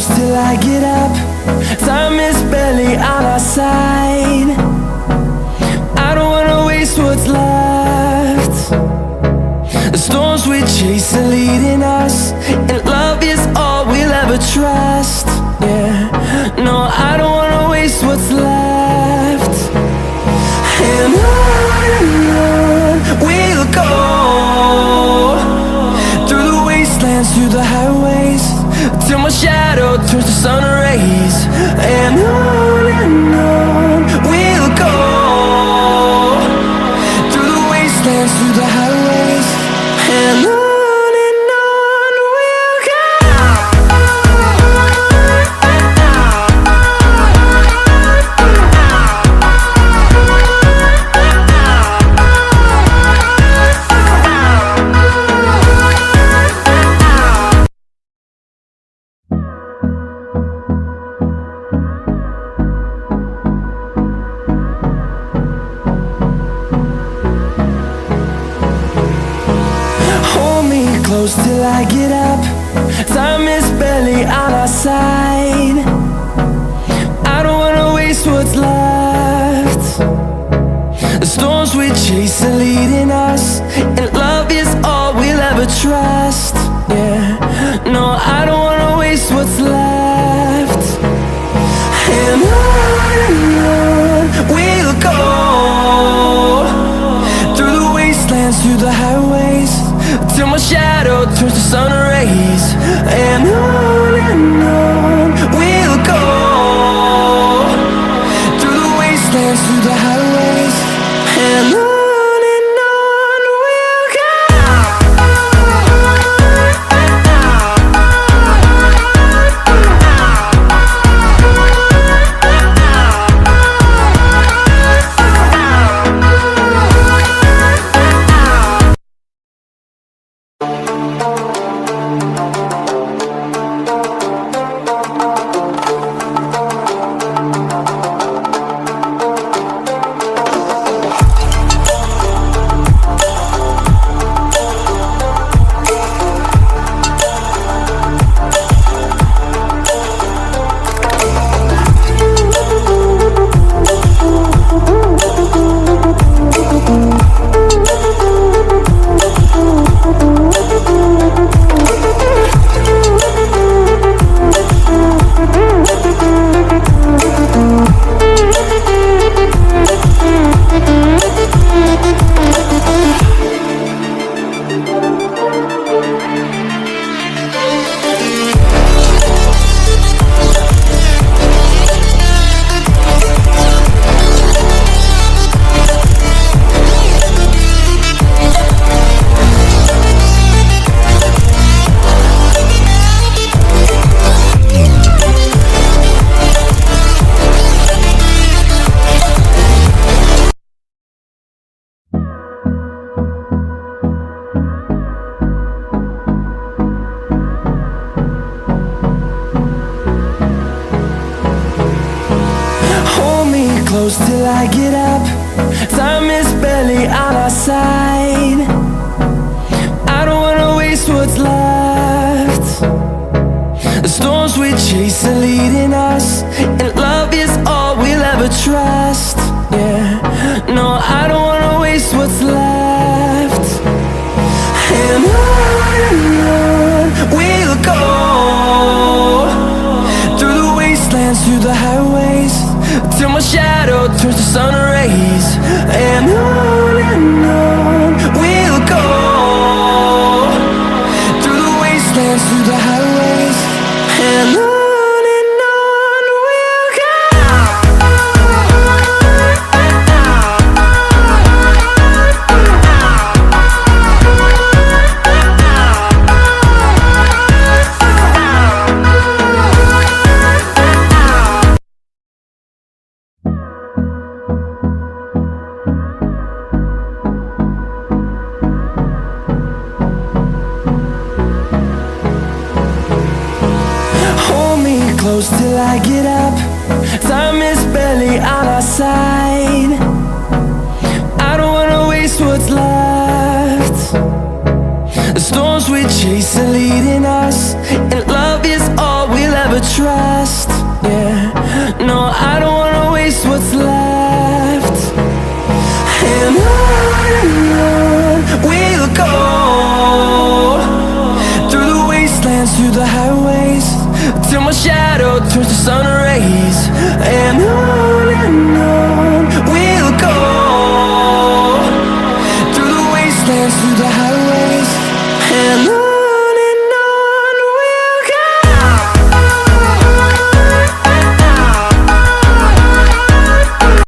close till I get up. Time is barely on our side. I don't wanna waste what's left. The storms we chase are leading us, and love is all we'll ever trust. Yeah, no, I don't wanna waste what's left. And on we'll go, through the wastelands, through the highways, till my shadow turns to sun rays. And on we'll go, through the wastelands, through the highways, and on we'll go. Close till I get up. Time is barely on our side. I don't wanna waste what's left. The storms we chase are leading us, and love is all we'll ever trust. Yeah, no, I don't wanna waste what's left. And on we'll go, through the wastelands, through the highways, till my shadow turns to sun rays. And on we'll go, through the wastelands, through the highways, and on we'll go. Close till I get up. Time is barely on our side. I don't wanna waste what's left. The storms we chase are leading us, and love is all we'll ever trust. Yeah, no, I don't wanna waste what's left. And on we'll go, through the wastelands, through the highways, till my shadow turns to sun rays. And on we'll go, through the wastelands, through the highways, and on we'll go. Close till I get up. Time is barely on our side. I don't wanna waste what's left. The storms we chase are leading us, and love is all we'll ever trust. Yeah, no, I don't